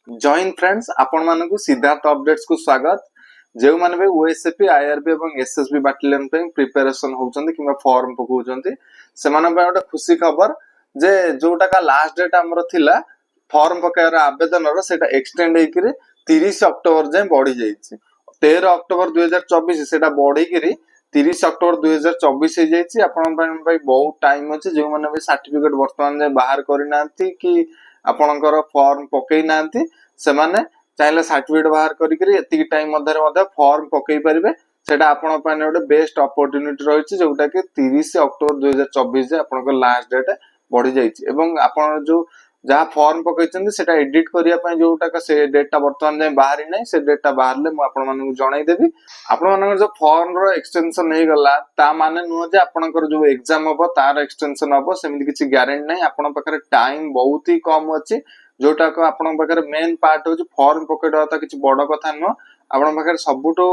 जय हिंद फ्रेंड्स, आपण मानकु सिद्धार्थ अपडेट्स को स्वागत। जो माने भी ओएसएपी आईआरबी एवं एसएसबी बाटालियन पे प्रिपरेशन होउचंदी किबा फॉर्म पकोउचंदी से माने पे ओटा खुशी खबर जे जोटा का लास्ट डेट हमर थिला फॉर्म पकायर आवेदन रो सेटा एक्सटेंड हेकिरे 30 अक्टोबर जाय बढ़ी जाईछि। 13 अक्टोबर 2024 सेटा बढ़ी किरी 30 अक्टोबर 2024 हे जाईछि। आपण भाई बहुत टाइम अछि जो माने भी सर्टिफिकेट वर्तमान जाय बाहर करि नांती कि आपणकर फॉर्म पकई नांती से माने चाहे सर्टिफिकेट बाहर करी एति टाइम मध्य फॉर्म पकई पारे सेटा आपण पाने गोटे बेस्ट अपॉर्चुनिटी रही जोटा कि 30 अक्टोबर 2024 आपन लास्ट डेट बढ़ी जाइछि एवं आपण जो जहाँ फॉर्म पकईचंदी सेटा एडिट करिया पय जोटा से डेटा वर्तमान जाय बाहरी नै से डेटा बाहरले मु आपण मानकु जणाई देबी। आपण मानकर जो फॉर्म रो एक्सटेंशन हे गला ता माने नुह जे आपणकर जो एग्जाम हबो तार एक्सटेंशन हबो सेमिति किछि गारंटी नै। आपण पाखरे टाइम बहुत ही कम अछि जोटा को आपण पाखरे मेन पार्ट हो फॉर्म पकेट ता किछि बड़ कथा नुह। आपण पाखरे सबुटो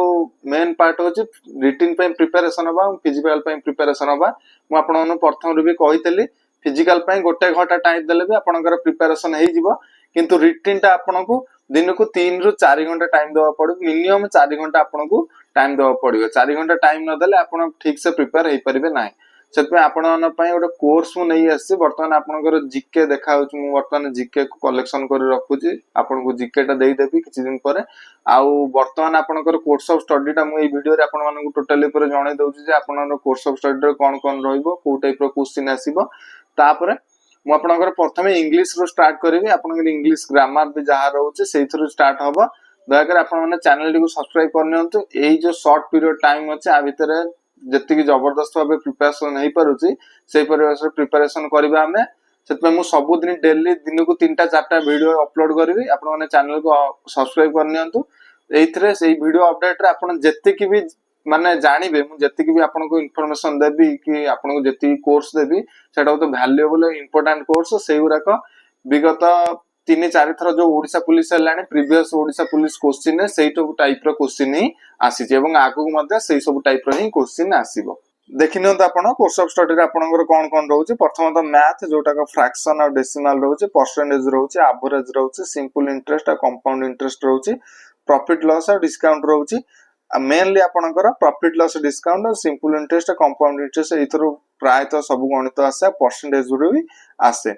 मेन पार्ट हो रिटन पे प्रिपरेशन हबा फिजिकल पे प्रिपरेशन हबा। मु आपण मानु प्रथम रे भी कहितली फिजिकल पे गोटे घंटा टाइम देले भी आपनकर प्रिपरेशन हे जिवो किंतु रिटन ता आपनको दिन को 3 रु 4 घंटा टाइम देवा पड़ो। मिनिमम 4 घंटा आपनको टाइम देवा पड़ियो। 4 घंटा टाइम न देले आपण ठीक से प्रिपेयर हे परिबे नाही। सेतपे आपण मन पय ओटे कोर्स मु नै आसी वर्तमान आपनकर जीके देखा होछ। मु वर्तमान जीके को कलेक्शन करि रखुची आपनको जीके टा देई देबी किछि दिन परे। आउ वर्तमान आपनकर कोर्स ऑफ स्टडी टा मु ए वीडियो रे आपण मानकु टोटली पर जणाई दउची जे आपनकर कोर्स ऑफ स्टडी रे कोन कोन रहइबो को टाइप रो क्वेश्चन आसीबो। तापरे मु आपनकर प्रथमे इंग्लिश रो स्टार्ट करिवि। आपनकर इंग्लिश ग्रामर भी जहा रहउची सेइथरो स्टार्ट हबो। दयाकर आपण माने चैनल टी को सब्सक्राइब करनियंतु। एई जो शॉर्ट पीरियड टाइम अछि आ भितरे जति की जबरदस्त भाबे प्रिपरेशन हे परुची सेई परिवेश प्रिपरेशन करबा हमें। सेतमे मु सब दिन डेली दिन को 3टा 4टा वीडियो अपलोड करबी। आपण माने चैनल को सब्सक्राइब करनियंतु। एइथरे सेई वीडियो अपडेट रे आपण जति की भी माने जानिबे मु जति की भी आपनको इन्फॉर्मेशन देबी कि आपनको जति कोर्स देबी सेटा तो वैल्यूएबल इंपोर्टेंट कोर्स सेउराक विगत 3-4 थर जो ओडिसा पुलिस हलानी प्रीवियस ओडिसा पुलिस क्वेश्चन है सेई टाइप रो क्वेश्चन ही आसी जे एवं आगु मध्ये सेई सब टाइप रो ही क्वेश्चन आसीबो। देखिनत आपण कोर्स ऑफ स्टडी रे आपनकर कोन कोन रहउची। प्रथमत मैथ जोटा का फ्रैक्शन और डेसिमल रहउची, परसेंटेज रहउची, एवरेज रहउची, सिंपल इंटरेस्ट और कंपाउंड इंटरेस्ट रहउची, प्रॉफिट लॉस और डिस्काउंट रहउची। मेनली आपनकर प्रॉफिट लॉस डिस्काउंट और सिंपल इंटरेस्ट कंपाउंड इंटरेस्ट एथरो प्रायतः सब गणित आसे परसेंटेज रो भी आसे।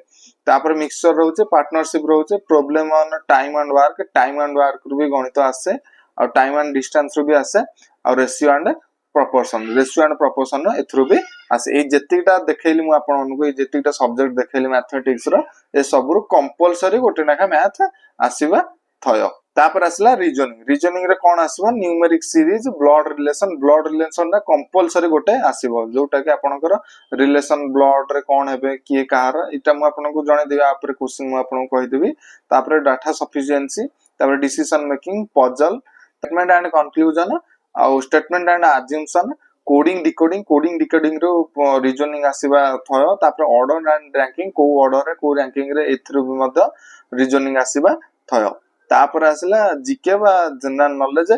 तापर मिक्सचर रहउचे, पार्टनरशिप रहउचे, problem on time and work रो भी गणित आसे और टाइम एंड डिस्टेंस रो भी आसे और रेशियो एंड प्रपोर्शन एथरो भी आसे। ए जतिटा देखैली मु आपन मानकु ए जतिटा सब्जेक्ट देखैली मैथमेटिक्स रो ए सब रो कंपलसरी गोटे नाका मैथ आसीबा थयो। तापर आसला रीजनिंग रे कोन आसीबो न्यूमेरिक सीरीज ब्लड रिलेशन ना कंपलसरी गोटे आसीबो जोटा कि आपनकर रिलेशन ब्लड रे कोन हेबे किए कहार इटा मु आपनको जणे देबा आपरे क्वेश्चन मु आपनको कहि देबी। तापर डाटा सफिशिएंसी, तापर decision making, puzzle, statement and conclusion और statement and assumption, coding decoding रो रीजनिंग आसीबा थयो। तापर ऑर्डर एंड रैंकिंग को ऑर्डर रे को रैंकिंग रे एथरो भी मध्य रीजनिंग आसीबा थयो। तापर आसला जीके बा जनरल नॉलेज।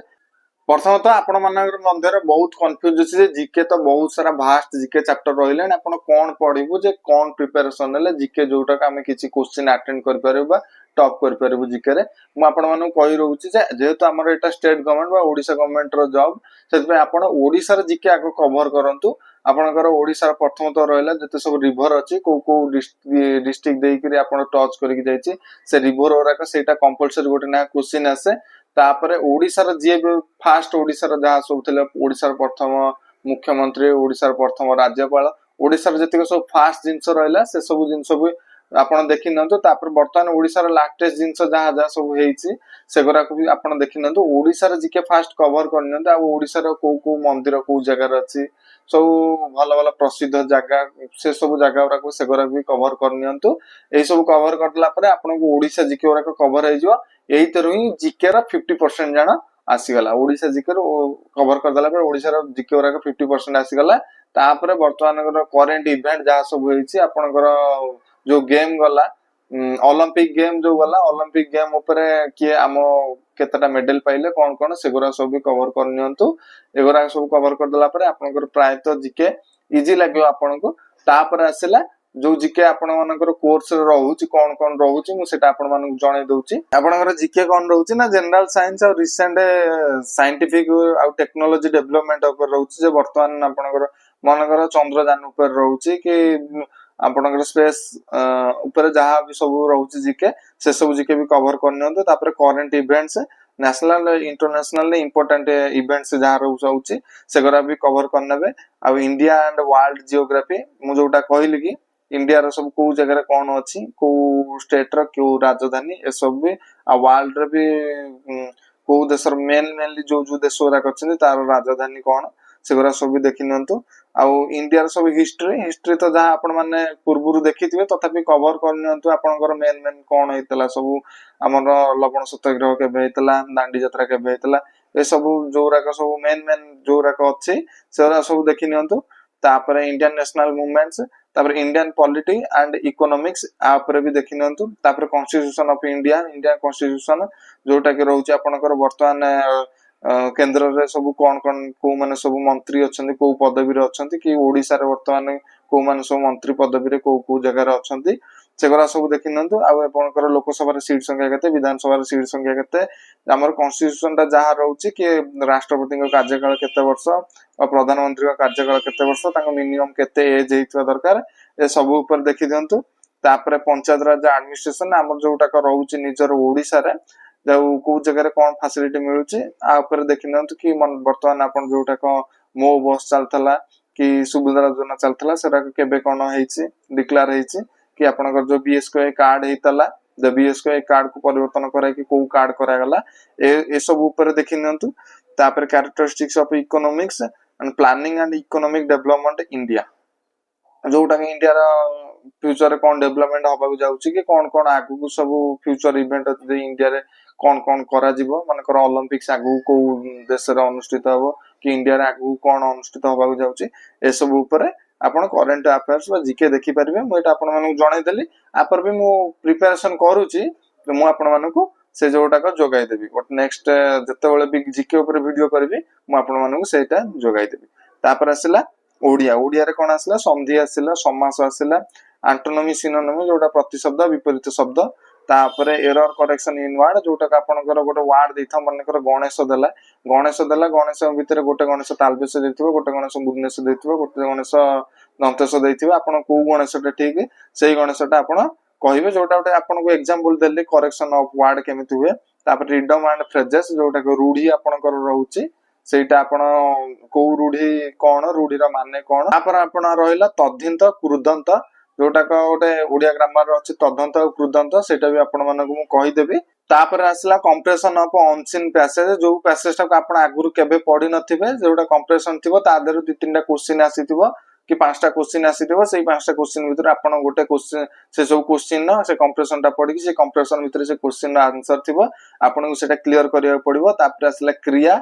प्रथमत आपण मानकर मध्य बहुत कंफ्यूज अछि जे जीके तो बहुत सारा भास्ट जीके चैप्टर रहिले आपण कोन पढिबो जे कोन प्रिपरेशन ले जीके जोटा का हम किछि क्वेश्चन अटेंड कर परबा टॉप कर परबो जीके रे। मु आपण मानु कहि रहउछि जे जेहेतु हमर एटा स्टेट गवर्नमेंट बा ओडिसा गवर्नमेंट रो जॉब सेतबे आपण ओडिसा रे जीके आको कवर करंतु। आपनकर ओडिसा प्रथम तो रहला जते सब रिवर अछि को डिस्ट्रिक्ट देई करी आपण टच करिक जाईछि से रिवर ओराका सेटा कंपलसरी गोटे ना क्वेश्चन आसे। तापरे ओडिसा रे जे फास्ट ओडिसा रे जहा सब थिले ओडिसा रे प्रथम मुख्यमंत्री, ओडिसा रे प्रथम राज्यपाल, ओडिसा रे जतिक सब फास्ट जिंस रहला से सब जिंस भी आपण देखि नंतो। तापर वर्तमान ओडिसा रे लाटेस्ट जिंस जहा जहा सब हेइछि सेगरा को भी आपण देखि नंतो। ओडिसा रे जीके फास्ट कवर करनंतो आ ओडिसा रे को मंदिर को जगह रे अछि सब भल भल प्रसिद्ध जगह से सब जगह को सेगरा भी कवर करनियंतु। ए सब कवर करला परे आपण को ओडिसा जीके ओरा को कवर हे जिवो। एही तरह ही जीके रा 50% जाना आसी गला। ओडिसा जीके रो कवर कर दला पर ओडिसा रा जीके ओरा को 50% आसी गला। तापर वर्तमान करंट इवेंट जहा सब होईछि आपनकर जो गेम गला ओलंपिक गेम जो गला ओलंपिक गेम ऊपर किए आम केतटा मेडल पाइले कोन कोन सेगरा सब भी कवर करनियंतु। एगरा सब कवर कर दला पर आपनकर प्रायतः जीके इजी लागियो आपनको। तापर आसेला जो जीके आपण मानकर कोर्स रहउची कोन कोन रहउची मु सेटा आपण मानक जणाई दउची आपणकर जीके कोन रहउची ना जनरल साइंस और रिसेंट साइंटिफिक और टेक्नोलॉजी डेवलपमेंट ऊपर रहउची जे वर्तमान आपणकर मनकर चंद्रयान ऊपर रहउची कि आपणकर स्पेस ऊपर जहां भी सब रहउची जीके से सब जीके भी कवर करनियंतो तापर current events national international important events जहां रहउची सेगरा भी कवर करनेबे आ इंडिया एंड वर्ल्ड जियोग्राफी मु जोटा कहली कि इंडिया रो सब को जगह कौन अच्छी को स्टेट रो क्यों राजधानी ए सब भी आ वर्ल्ड रे भी को देशर मेनली जो जो देश गुरा करछन तार राजधानी कौन सेगरा सब भी देखि नंतु आ इंडिया रो सब हिस्ट्री तो जहां आपण माने पूर्वरु देखिथिबे तथापि कवर करनियंतु आपनकर मेन कौन हेतला सब हमर लवण सत्याग्रह केबे हेतला दांडी यात्रा केबे हेतला ए सब जोरा का सब मेन जोरा का अच्छे सेरा सब देखि नियंतु तापर इंडियन नेशनल मूवमेंट्स तापर इंडियन पॉलिटी एंड इकोनॉमिक्स आपर भी देखि नियंतु तापर constitution of India Indian constitution जोटा कि रहउची आपनकर वर्तमान केंद्र रे सब कोन को माने सब मंत्री अछंती को पदवी रे अछंती कि ओडिसा रे वर्तमान को माने सब मंत्री पदवी रे को जगह रे अछंती सेगरा सब देखि नंतु आ आपनकर लोकसभा रे सीट संख्या केते विधानसभा रे सीट संख्या केते हमर कॉन्स्टिट्यूशन ता जहा रहउची कि राष्ट्रपति को कार्यकाल केते वर्ष और प्रधानमंत्री का कार्यकाल केते वर्ष ताको मिनिमम केते एज हेइतवा दरकार ए सब ऊपर देखि दियंतु तापर पंचायत राज एडमिनिस्ट्रेशन हमर जोटा का रहउची निजर ओडिसा रे जो को जगह रे कोन फैसिलिटी मिलुची आ ऊपर देखि नंतु कि वर्तमान आपन जोटा को मो बस चलतला कि सुविधा योजना चलतला सेरा केबे कोन हेइची डिक्लेयर हेइची कि आपनकर जो बीएसके कार्ड हेतला द बीएसके कार्ड को परिवर्तन करा कि को कार्ड करा गला ए सब ऊपर देखि नंतु तापर characteristics of economics and planning and economic development India जोटा कि इंडिया रा फ्यूचर कोन डेवलपमेंट होबा जाउची कि कोन कोन आगु को सब फ्यूचर इवेंट जे इंडिया रे कोन कोन करा जिवो मानकर ओलंपिक्स आगु को देश रे अनुष्ठित होबो कि इंडिया रे आगु कोन अनुष्ठित होबा जाउची ए सब ऊपर आपण करंट अफेयर्स बा जीके देखि परिबे मु एटा आपण मानू जणाई देली आपर भी मु प्रिपरेशन करूची मु आपण मानू से जोटा को जोगाई देबी बट नेक्स्ट जते बेले भी जीके ऊपर वीडियो करबी मु आपण मानू सेटा जोगाई देबी तापर आसिला ओडिया रे कोन आसिला संधि आसिला समास आसिला एंटोनिमी सिनोनिमी जोटा प्रतिशब्द विपरीत शब्द तापर एरर करेक्शन इन वर्ड जोटा का आपनकर गोटे वर्ड देथा मनकर गणेश देला गणेश भितर गोटे गणेश तालबेस देथिबो गोटे गणेश बुग्नेश देथिबो गोटे गणेश दंतेश देथिबो आपण को गणेशटा ठीक सेही गणेशटा आपण कहिबे जोटा गोटे आपण को एग्जांपल देले करेक्शन ऑफ वर्ड केमिति हुए तापर रिडम एंड फ्रेजेस जोटा को रूढी आपनकर रहउची सेटा आपण को रूढी कोन रूढीर माने कोन तापर आपण रहिला तद्धिंत कृदंत जोटा का गोटे ओडिया ग्रामर अछि तद्धिंत और कृदंत सेटा भी आपण मानकु मु कहि देबी तापर आसला कंप्रेशन ऑफ अनसीन पैसेज जो पैसेज टा आपण आगुरु केबे पढी नथिबे जोटा कंप्रेशन थिबो ता देरु दु तीनटा क्वेश्चन आसीथिबो कि पांचटा क्वेश्चन आसीथिबो सेही पांचटा क्वेश्चन भितर आपण गोटे क्वेश्चन से सब क्वेश्चन न से कंप्रेशन टा पढी कि से कंप्रेशन भितर से क्वेश्चन रा आंसर थिबो आपण को सेटा क्लियर करिया पड़िबो तापर आसला क्रिया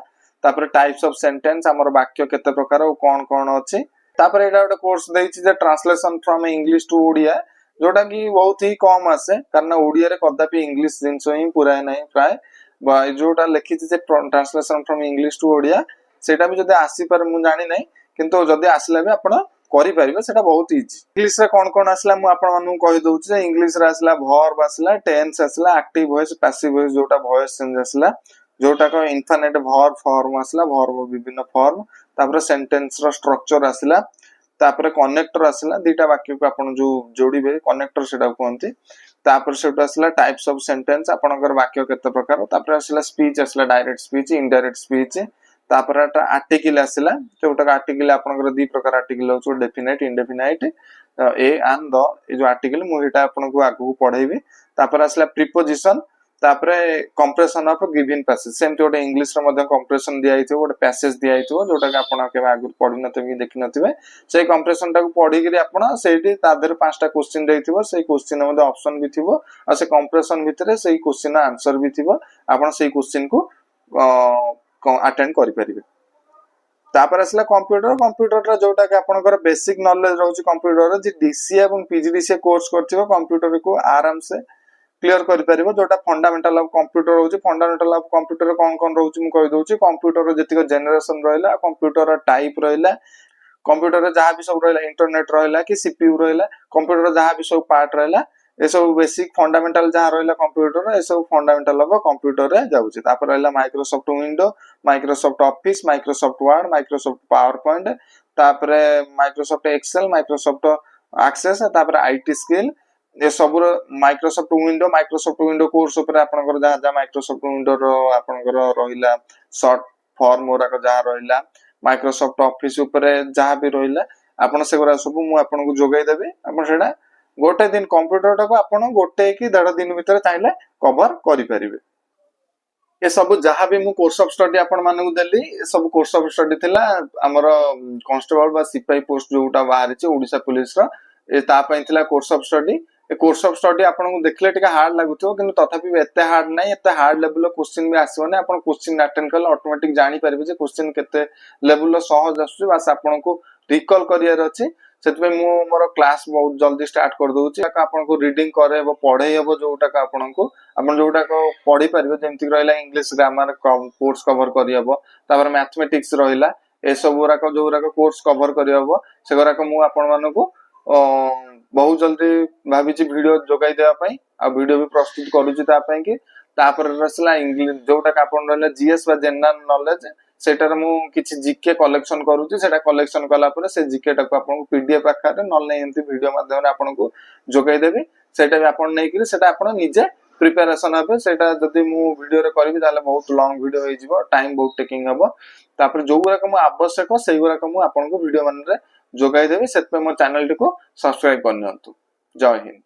तापर टाइप्स ऑफ सेंटेंस हमर वाक्य केते प्रकार और कोन कोन अछि तापर एटा गोटे कोर्स देइछि जे translation from English to Odia जोटा कि बहुत ही कम आसे कारण ओडिया रे कदापि इंग्लिश जिंस ही पूरा नहीं प्राय जोटा लिखिछि जे translation from English to Odia सेटा भी जदि आसी पर मु जानि नै किंतु जदि आसला भी आपण करि परिबे सेटा बहुत इजी इंग्लिश रे कोन आसला मु आपण मानु कहि दउछि जे इंग्लिश रे आसला वर्ब आसला टेंस आसला एक्टिव वॉइस पैसिव वॉइस जोटा वॉइस चेंज आसला जोटा को इनफिनिट वर्ब फॉर्म आसला वर्ब विभिन्न फॉर्म तापर सेंटेंस रो स्ट्रक्चर आसला तापर कनेक्टर आसला दीटा वाक्य को आपण जो जोड़ीबे कनेक्टर सेटा कहंती तापर सेटा आसला टाइप्स ऑफ सेंटेंस आपनकर वाक्य केते प्रकार तापर आसला स्पीच आसला डायरेक्ट स्पीच इनडायरेक्ट स्पीच तापर आर्टिकल आसला जोटा आर्टिकल आपनकर दी प्रकार आर्टिकल हो definite indefinite A and the ए जो आर्टिकल मु हेटा आपनको आगु पढाइबे तापर आसला प्रीपोजिशन तापर compression of given passage same जोटा इंग्लिश रे मध्ये कंप्रेशन दिया हितो गोटे पैसेज दिया हितो जोटा कि आपण के आगु पढि नथिबे देखि नथिबे सेही कंप्रेशन टाको पढि गिरी आपण सेठी तादर पांचटा क्वेश्चन देथिबो सेही क्वेश्चन मध्ये ऑप्शन भी थिबो आ से कंप्रेशन भितरे सेही क्वेश्चन आंसर भी थिबो आपण सेही क्वेश्चन को अटेंड करि परिबे तापर आसला कंप्यूटर जोटा कि आपनकर बेसिक नॉलेज रहउची कंप्यूटर जे डीसीए एवं पीजीडीसीए कोर्स करथिबो कंप्यूटर को आराम से क्लियर करि परिबो जोटा फंडामेंटल ऑफ कंप्यूटर रहउची फंडामेंटल ऑफ कंप्यूटर कोन कोन रहउची मु कहि दउची कंप्यूटर जतिक जनरेशन रहइला कंप्यूटर टाइप रहइला कंप्यूटर रे जहां भी सब रहला इंटरनेट रहला कि सीपीयू रहला कंप्यूटर जहां भी सब पार्ट रहला ए सब बेसिक फंडामेंटल जहां रहला कंप्यूटर ए सब फंडामेंटल अब कंप्यूटर रे जाउची तापर रहला Microsoft window Microsoft office Microsoft word Microsoft power point तापर माइक्रोसॉफ्ट एक्सेल माइक्रोसॉफ्ट एक्सेस तापर आईटी स्किल ये सब माइक्रोसॉफ्ट विंडो कोर्स ऊपर आपनकर जहां जहां माइक्रोसॉफ्ट विंडो रो आपनकर रहिला शॉर्ट फॉर्म ओरा को जहां रहिला माइक्रोसॉफ्ट ऑफिस ऊपर जहां भी रहिला आपण सेगरा सब मु आपन को जोगाई देबे आपण सेडा गोटे दिन कंप्यूटर टाको आपण गोटे कि 1.5 दिन भीतर चाहिले कवर करि परिबे ये सब जहां भी मु कोर्स ऑफ स्टडी आपण मानकु देली ये सब कोर्स ऑफ स्टडी थिला हमर कांस्टेबल बा सिपाही पोस्ट जोटा बाहर छि ओडिसा पुलिस रो ए ता पई थिला course of study A course of study आपण को देखले टिका हार्ड लागुथो किंतु तथापि एते हार्ड नै एते हार्ड लेवल रो क्वेश्चन भी आसीबो नै आपण क्वेश्चन अटेंड करले ऑटोमेटिक जानि परिबे जे क्वेश्चन केते लेवल रो सहज आसुछि बस आपण को रिकॉल करियर अछि सेतबे मु मोर क्लास बहुत जल्दी स्टार्ट कर दोउची आपण को रीडिंग करे एबो पढे हेबो जोटा का आपण जोटा को पढी परिबे जेंति रहला इंग्लिश ग्रामर कोर्स कवर करि हेबो तापर मैथमेटिक्स रहला ए सब गुरा को जोरा को कोर्स कवर करि हेबो से गुरा को मु आपण मानको बहुत जल्दी भाबिची वीडियो जोगाई देबा पई आ वीडियो भी प्रस्तुत करूची ता पई कि तापर रसला इंग्लिश जोटा का आपण रहला जीएस बा जनरल नॉलेज सेटर मु किछि जीके कलेक्शन करूची सेटा कलेक्शन कला पर से जीके टाको आपन पीडीएफ आकार नल नै एंती वीडियो माध्यम रे आपन को जोगाई देबे सेटा भी आपन नै कि सेटा आपन निजे प्रिपरेशन हबे सेटा जदी मु वीडियो रे करबी ताले बहुत लॉन्ग वीडियो होई जिवो टाइम बहुत टेकिंग हबो तापर जो गुरा को मु आवश्यक सेई गुरा को मु आपन को वीडियो मन रे जोगाई देबी सेत पे मो चैनल टिको सब्सक्राइब करनियंतु जय हिंद।